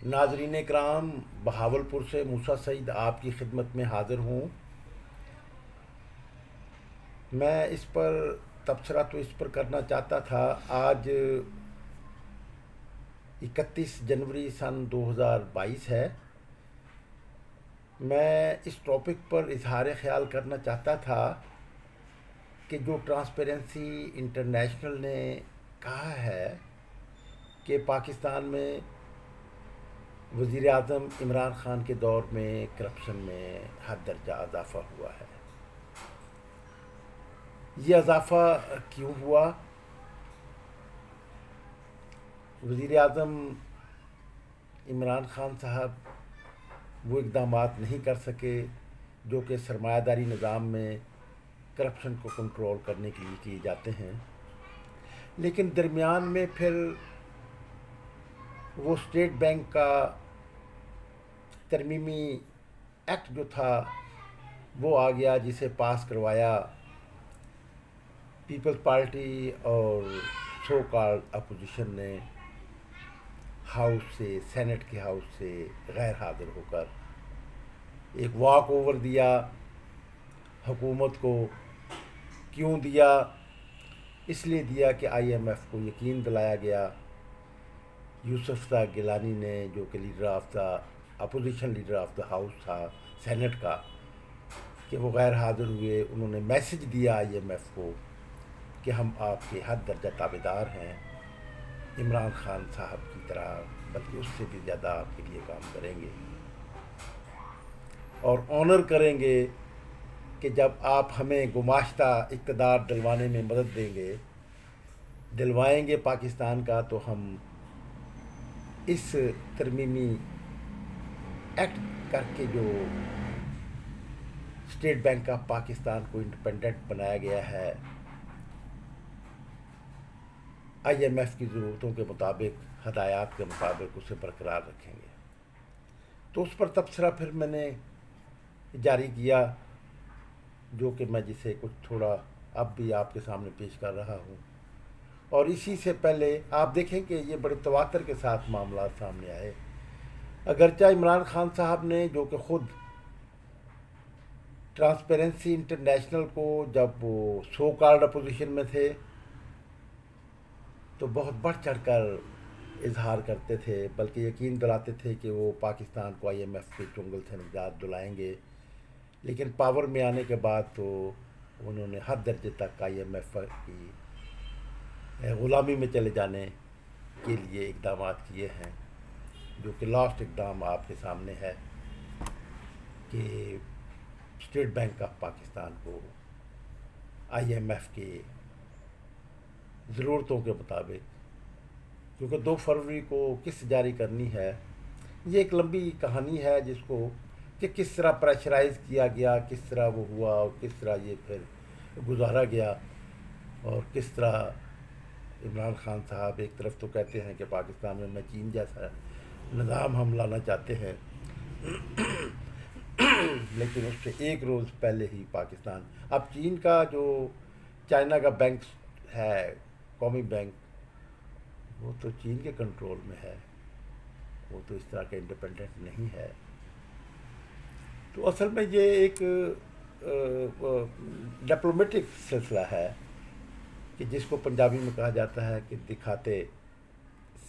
ناظرین کرام، بہاولپور سے موسیٰ سعید آپ کی خدمت میں حاضر ہوں۔ میں اس پر تبصرہ تو اس پر کرنا چاہتا تھا۔ آج 31 جنوری سن 2022 ہے۔ میں اس ٹاپک پر اظہار خیال کرنا چاہتا تھا کہ جو ٹرانسپیرنسی انٹرنیشنل نے کہا ہے کہ پاکستان میں وزیر اعظم عمران خان کے دور میں کرپشن میں حد درجہ اضافہ ہوا ہے۔ یہ اضافہ کیوں ہوا؟ وزیر اعظم عمران خان صاحب وہ اقدامات نہیں کر سکے جو کہ سرمایہ داری نظام میں کرپشن کو کنٹرول کرنے کے لیے کیے جاتے ہیں، لیکن درمیان میں پھر وہ اسٹیٹ بینک کا ترمیمی ایکٹ جو تھا وہ آ گیا، جسے پاس کروایا پیپلز پارٹی اور سو کالڈ اپوزیشن نے ہاؤس سے، سینٹ کے ہاؤس سے غیر حاضر ہو کر ایک واک اوور دیا حکومت کو۔ کیوں دیا؟ اس لیے دیا کہ آئی ایم ایف کو یقین دلایا گیا، یوسف زئی گیلانی نے، جو کہ leader of the opposition, leader of the house تھا سینٹ کا، کہ وہ غیر حاضر ہوئے۔ انہوں نے میسج دیا آئی ایم ایف کو کہ ہم آپ کے حد درجہ تابع دار ہیں، عمران خان صاحب کی طرح، بلکہ اس سے بھی زیادہ آپ کے لیے کام کریں گے اور آنر کریں گے کہ جب آپ ہمیں گماشتہ اقتدار دلوانے میں مدد دیں گے، دلوائیں گے پاکستان کا، تو ہم اس ترمیمی ایکٹ کر کے جو اسٹیٹ بینک آف پاکستان کو انڈیپینڈنٹ بنایا گیا ہے، آئی ایم ایف کی ضرورتوں کے مطابق، ہدایات کے مطابق اسے برقرار رکھیں گے۔ تو اس پر تبصرہ پھر میں نے جاری کیا، جو کہ میں جسے کچھ تھوڑا اب بھی آپ کے سامنے پیش کر رہا ہوں۔ اور اسی سے پہلے آپ دیکھیں کہ یہ بڑے تواتر کے ساتھ معاملات سامنے آئے۔ اگرچہ عمران خان صاحب نے، جو کہ خود ٹرانسپیرنسی انٹرنیشنل کو، جب وہ سو کالڈ اپوزیشن میں تھے، تو بہت بڑھ چڑھ کر اظہار کرتے تھے، بلکہ یقین دلاتے تھے کہ وہ پاکستان کو آئی ایم ایف کے چنگل سے نجات دلائیں گے، لیکن پاور میں آنے کے بعد تو انہوں نے حد درجے تک آئی ایم ایف کی غلامی میں چلے جانے کے لیے اقدامات کیے ہیں، جو کہ لاسٹ اقدام آپ کے سامنے ہے کہ اسٹیٹ بینک آف پاکستان کو آئی ایم ایف کے ضرورتوں کے مطابق، کیونکہ 2 فروری کو قسط جاری کرنی ہے۔ یہ ایک لمبی کہانی ہے جس کو کہ کس طرح پریشرائز کیا گیا، کس طرح وہ ہوا، اور کس طرح یہ پھر گزارا گیا، اور کس طرح عمران خان صاحب ایک طرف تو کہتے ہیں کہ پاکستان میں چین جیسا نظام ہم لانا چاہتے ہیں، لیکن اس سے ایک روز پہلے ہی پاکستان، اب چین کا جو چائنا کا بینک ہے، قومی بینک، وہ تو چین کے کنٹرول میں ہے، وہ تو اس طرح کا انڈیپینڈنٹ نہیں ہے۔ تو اصل میں یہ ایک ڈپلومیٹک سلسلہ ہے کہ جس کو پنجابی میں کہا جاتا ہے کہ دکھاتے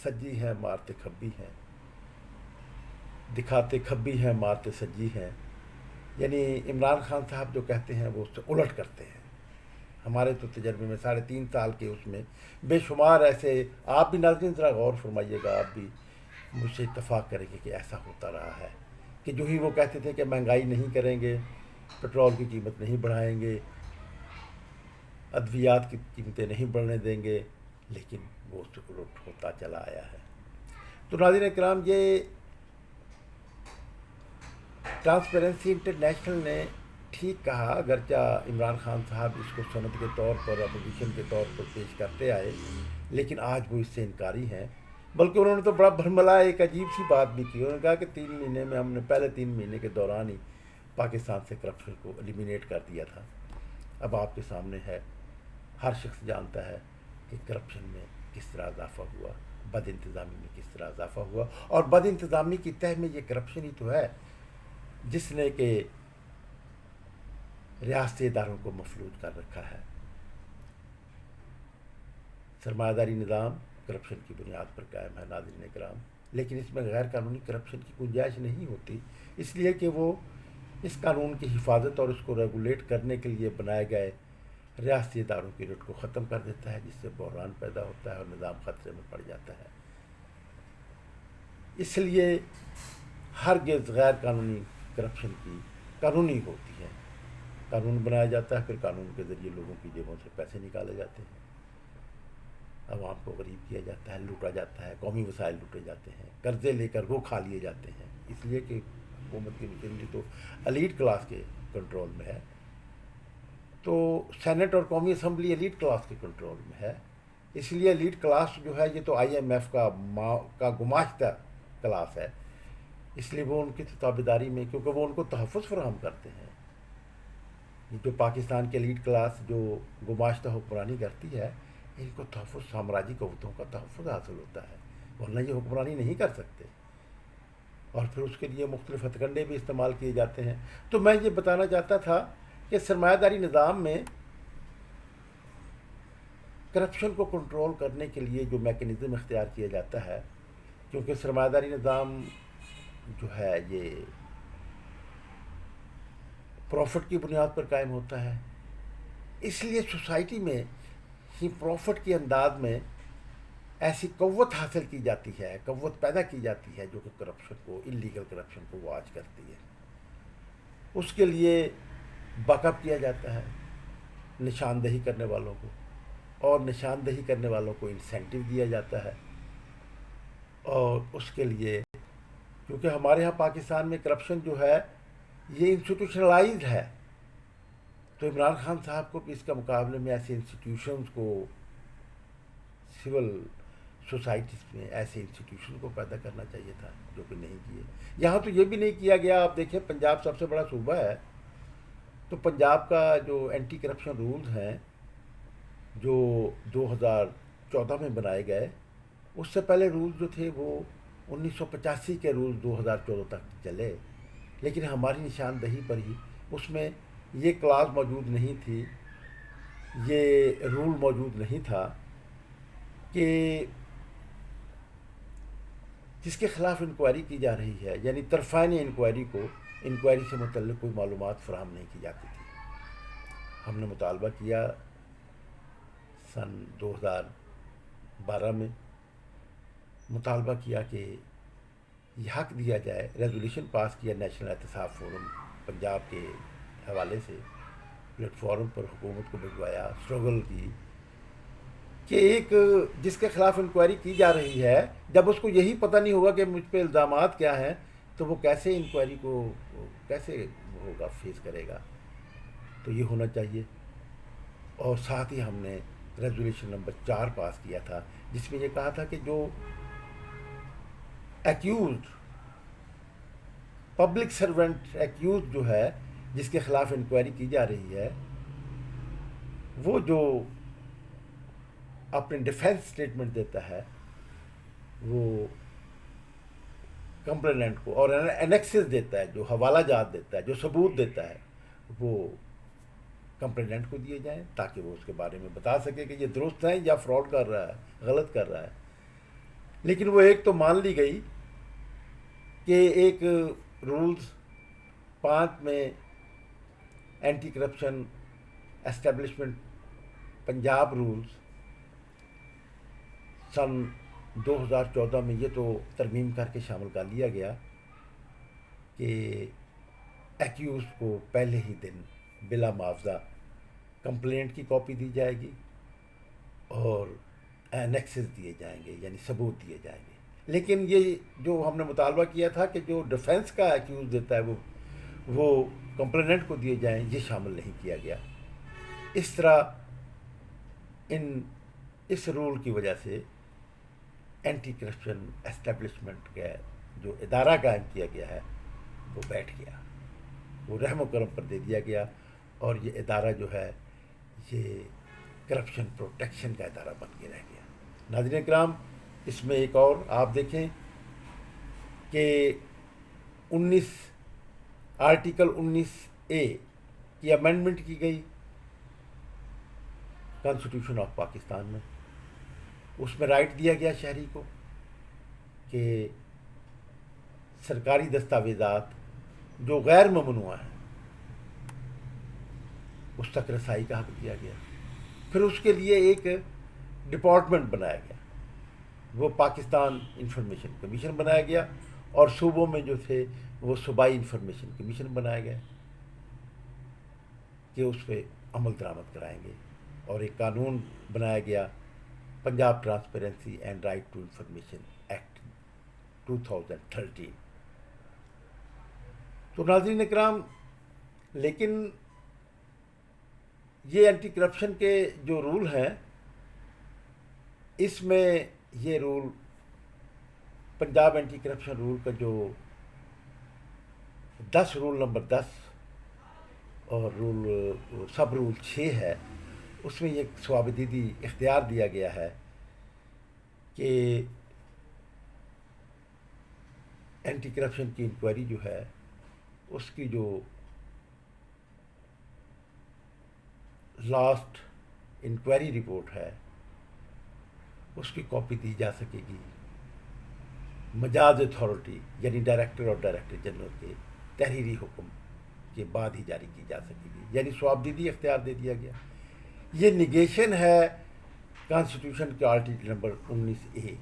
سجی ہیں مارتے کھبی ہیں، دکھاتے کھبی ہیں مارتے سجی ہیں، یعنی عمران خان صاحب جو کہتے ہیں وہ اس سے الٹ کرتے ہیں۔ ہمارے تو تجربے میں 3.5 سال کے اس میں بے شمار ایسے، آپ بھی ناظرین ذرا غور فرمائیے گا، آپ بھی مجھ سے اتفاق کریں گے کہ ایسا ہوتا رہا ہے کہ جو ہی وہ کہتے تھے کہ مہنگائی نہیں کریں گے، پٹرول کی قیمت نہیں بڑھائیں گے، ادویات کی قیمتیں نہیں بڑھنے دیں گے، لیکن وہ اس سے الٹ ہوتا چلا آیا ہے۔ تو ناظرین کرام، یہ ٹرانسپیرنسی انٹرنیشنل نے ٹھیک کہا، اگرچہ عمران خان صاحب اس کو سند کے طور پر، اپوزیشن کے طور پر پیش کرتے آئے، لیکن آج وہ اس سے انکاری ہیں۔ بلکہ انہوں نے تو بڑا بھرملا ایک عجیب سی بات بھی کی، انہوں نے کہا کہ 3 مہینے میں ہم نے، پہلے 3 مہینے کے دوران ہی پاکستان سے کرپشن کو ایلیمینیٹ کر دیا تھا۔ اب آپ کے سامنے ہے، ہر شخص جانتا ہے کہ کرپشن میں کس طرح اضافہ ہوا۔ بد انتظامی میں کس طرح اضافہ ہوا، اور بد انتظامی کی تہ میں یہ کرپشن ہی تو ہے جس نے کہ ریاستی اداروں کو مفلوج کر رکھا ہے۔ سرمایہ داری نظام کرپشن کی بنیاد پر قائم ہے ناظرین کرام، لیکن اس میں غیر قانونی کرپشن کی گنجائش نہیں ہوتی، اس لیے کہ وہ اس قانون کی حفاظت اور اس کو ریگولیٹ کرنے کے لیے بنائے گئے ریاستی اداروں کی رٹ کو ختم کر دیتا ہے، جس سے بحران پیدا ہوتا ہے اور نظام خطرے میں پڑ جاتا ہے۔ اس لیے ہرگز غیر قانونی کرپشن کی قانونی ہوتی ہے، قانون بنایا جاتا ہے، پھر قانون کے ذریعے لوگوں کی جیبوں سے پیسے نکالے جاتے ہیں، عوام کو غریب کیا جاتا ہے، لوٹا جاتا ہے، قومی وسائل لوٹے جاتے ہیں، قرضے لے کر وہ کھا لیے جاتے ہیں، اس لیے کہ حکومت کی مشینری تو ایلیٹ کلاس کے کنٹرول میں ہے، تو سینٹ اور قومی اسمبلی ایلیٹ کلاس کے کنٹرول میں ہے، اس لیے ایلیٹ کلاس جو ہے یہ تو آئی ایم ایف کا گماشتہ کلاس ہے، اس لیے وہ ان کی تابعداری میں، کیونکہ وہ ان کو تحفظ فراہم کرتے ہیں، جو پاکستان کے ایلیٹ کلاس جو گماشتہ حکمرانی کرتی ہے، ان کو تحفظ، سامراجی قوتوں کا تحفظ حاصل ہوتا ہے، ورنہ یہ حکمرانی نہیں کر سکتے، اور پھر اس کے لیے مختلف ہتھ کنڈے بھی استعمال کیے جاتے ہیں۔ تو میں یہ بتانا چاہتا تھا کہ سرمایہ داری نظام میں کرپشن کو کنٹرول کرنے کے لیے جو میکینزم اختیار کیا جاتا ہے، کیونکہ سرمایہ داری نظام جو ہے یہ پروفٹ کی بنیاد پر قائم ہوتا ہے، اس لیے سوسائٹی میں ہی پروفٹ کے انداز میں ایسی قوت حاصل کی جاتی ہے، قوت پیدا کی جاتی ہے جو کہ کرپشن کو، انلیگل کرپشن کو واچ کرتی ہے، اس کے لیے بیک اپ کیا جاتا ہے نشاندہی کرنے والوں کو، اور نشاندہی کرنے والوں کو انسینٹیو دیا جاتا ہے، اور اس کے لیے کیونکہ ہمارے ہاں پاکستان میں کرپشن جو ہے یہ انسٹیٹیوشنلائزڈ ہے، تو عمران خان صاحب کو بھی اس کا مقابلے میں ایسے انسٹیٹیوشنز کو، سول سوسائٹیز میں ایسے انسٹیٹیوشن کو پیدا کرنا چاہیے تھا، جو کہ نہیں کیے۔ یہاں تو یہ بھی نہیں کیا گیا، آپ دیکھیں پنجاب سب سے بڑا صوبہ ہے، تو پنجاب کا جو اینٹی کرپشن رولز ہیں جو 2014 میں بنائے گئے، اس سے پہلے رولز جو تھے وہ 1985 کے رولز 2014 تک چلے، لیکن ہماری نشاندہی پر ہی اس میں یہ کلاز موجود نہیں تھی، یہ رول موجود نہیں تھا کہ جس کے خلاف انکوائری کی جا رہی ہے، یعنی طرفین انکوائری کو انکوائری سے متعلق کوئی معلومات فراہم نہیں کی جاتی تھی۔ ہم نے مطالبہ کیا سن 2012 میں، مطالبہ کیا کہ یہ حق دیا جائے، ریزولوشن پاس کیا نیشنل احتساب فورم پنجاب کے حوالے سے، پلیٹ فارم پر حکومت کو بھجوایا، اسٹرگل کی کہ ایک جس کے خلاف انکوائری کی جا رہی ہے، جب اس کو یہی پتہ نہیں ہوگا کہ مجھ پہ الزامات کیا ہیں، تو وہ کیسے انکوائری کو کیسے ہوگا، فیس کرے گا، تو یہ ہونا چاہیے۔ اور ساتھ ہی ہم نے ریزولوشن نمبر 4 پاس کیا تھا، جس میں یہ کہا تھا کہ جو ایکیوزڈ پبلک سرونٹ ایکیوزڈ جو ہے، جس کے خلاف انکوائری کی جا رہی ہے، وہ جو اپنے ڈیفینس اسٹیٹمنٹ دیتا ہے، وہ کمپلیننٹ کو، اور انیکسز دیتا ہے، جو حوالہ جات دیتا ہے، جو ثبوت دیتا ہے، وہ کمپلیننٹ کو دیے جائیں، تاکہ وہ اس کے بارے میں بتا سکے کہ یہ درست ہے یا فراڈ کر رہا ہے، غلط کر رہا ہے۔ لیکن وہ ایک تو مان لی گئی کہ ایک رولز 5 میں anti corruption establishment Punjab rules سن 2014 میں یہ تو ترمیم کر کے شامل کر لیا گیا کہ ایکیوز کو پہلے ہی دن بلا معاوضہ کمپلینٹ کی کاپی دی جائے گی اور اینیکسز دیے جائیں گے، یعنی ثبوت دیے جائیں گے۔ لیکن یہ جو ہم نے مطالبہ کیا تھا کہ جو ڈیفینس کا ایکیوز دیتا ہے وہ کمپلیننٹ کو دیے جائیں، یہ شامل نہیں کیا گیا۔ اس طرح اس رول کی وجہ سے اینٹی کرپشن اسٹیبلشمنٹ کا جو ادارہ قائم کیا گیا ہے وہ بیٹھ گیا، وہ رحم و کرم پر دے دیا گیا، اور یہ ادارہ جو ہے یہ کرپشن پروٹیکشن کا ادارہ بن کے رہ گیا۔ ناظرین کرام، اس میں ایک اور آپ دیکھیں کہ 19 آرٹیکل 19A کی امینڈمنٹ کی گئی کانسٹیٹیوشن آف پاکستان میں. اس میں رائٹ دیا گیا شہری کو کہ سرکاری دستاویزات جو غیر ممنوع ہیں اس تک رسائی کا حق دیا گیا. پھر اس کے لیے ایک ڈپارٹمنٹ بنایا گیا, وہ پاکستان انفارمیشن کمیشن بنایا گیا, اور صوبوں میں جو تھے وہ صوبائی انفارمیشن کمیشن بنایا گیا کہ اس پہ عمل درآمد کرائیں گے. اور ایک قانون بنایا گیا Punjab transparency and right to information act 2013. تو ناظرین اکرام, لیکن یہ اینٹی کرپشن کے جو رول ہیں اس میں یہ rule Punjab anti corruption rule کا جو 10 رول نمبر 10 اور رول سب رول 6 ہے, اس میں یہ ثوابدیدی اختیار دیا گیا ہے کہ اینٹی کرپشن کی انکوائری جو ہے اس کی جو لاسٹ انکوائری رپورٹ ہے اس کی کاپی دی جا سکے گی مجاز اتھارٹی یعنی ڈائریکٹر اور ڈائریکٹر جنرل کے تحریری حکم کے بعد ہی جاری کی جا سکے گی. یعنی ثوابدیدی اختیار دے دیا گیا. یہ نگیشن ہے کانسٹیٹیوشن کے آرٹیکل نمبر 19A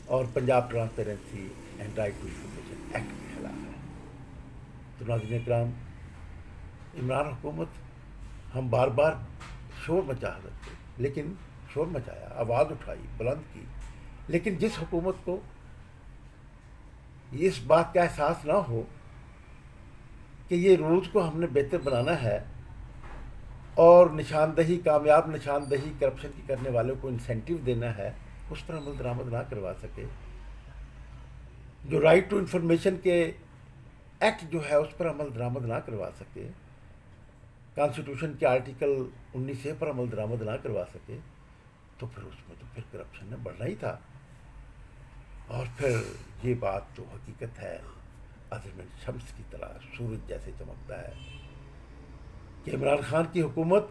اور Punjab transparency and right to information act کے خلاف ہے. تو ناظرین اکرام, عمران حکومت ہم بار بار شور مچا سکتے, لیکن شور مچایا, آواز اٹھائی, بلند کی, لیکن جس حکومت کو اس بات کا احساس نہ ہو کہ یہ رولز کو ہم نے بہتر بنانا ہے اور نشاندہی, کامیاب نشاندہی کرپشن کی کرنے والوں کو انسینٹیو دینا ہے, اس پر عمل درآمد نہ کروا سکے, جو رائٹ ٹو انفارمیشن کے ایکٹ جو ہے اس پر عمل درآمد نہ کروا سکے, کانسٹیٹیوشن کے آرٹیکل 19A پر عمل درآمد نہ کروا سکے, تو پھر اس میں تو پھر کرپشن نے بڑھنا ہی تھا. اور پھر یہ بات تو حقیقت ہے عظیم شمس کی طرح سورج جیسے چمکتا ہے کہ عمران خان کی حکومت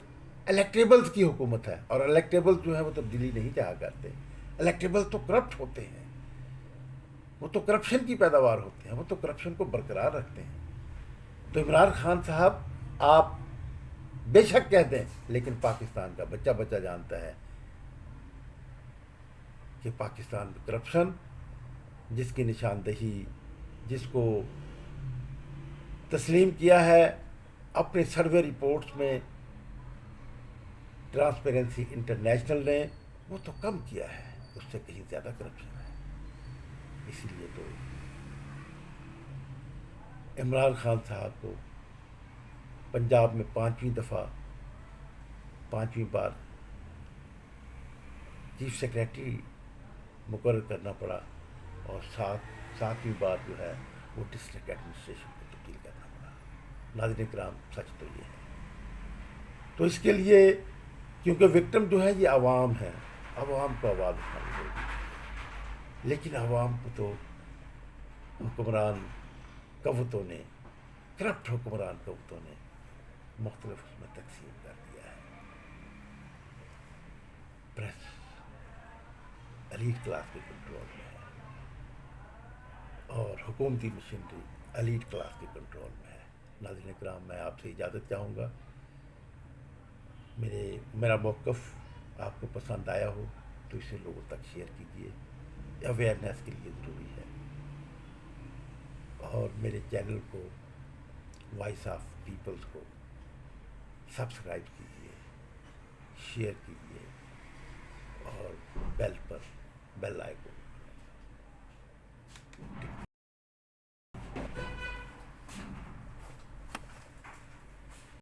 الیکٹیبلز کی حکومت ہے, اور الیکٹیبلز جو ہے وہ تبدیلی نہیں چاہا کرتے. الیکٹیبل تو کرپٹ ہوتے ہیں, وہ تو کرپشن کی پیداوار ہوتے ہیں, وہ تو کرپشن کو برقرار رکھتے ہیں. تو عمران خان صاحب آپ بے شک کہہ دیں, لیکن پاکستان کا بچہ بچہ جانتا ہے کہ پاکستان میں کرپشن جس کی نشاندہی, جس کو تسلیم کیا ہے اپنے سروے رپورٹس میں ٹرانسپیرنسی انٹرنیشنل نے, وہ تو کم کیا ہے, اس سے کہیں زیادہ کرپشن ہے. اسی لیے تو عمران خان صاحب کو پنجاب میں 5ویں بار چیف سیکریٹری مقرر کرنا پڑا, اور 7ویں بار جو ہے وہ ڈسٹرکٹ ایڈمنسٹریشن کو تبدیل کرنا پڑا. ناظرین کرام, سچ تو یہ ہے. تو اس کے لیے کیونکہ وکٹم جو ہے یہ عوام ہے, عوام کو آواز اٹھانی ہوگی, لیکن عوام کو تو حکمران قوتوں نے, کرپٹ حکمران قوتوں نے مختلف اس میں تقسیم کر دیا ہے. پریس ایلیٹ کلاس کے کنٹرول میں ہے, اور حکومتی مشینری ایلیٹ کلاس کے کنٹرول میں ہے. ناظرین کرام, میں آپ سے اجازت چاہوں گا. میرا موقف آپ کو پسند آیا ہو تو اسے لوگوں تک شیئر کیجیے, اویئرنیس کے لیے ضروری ہے. اور میرے چینل کو وائس آف پیپلز کو سبسکرائب کیجیے, شیئر کیجیے, اور بیل آئیکن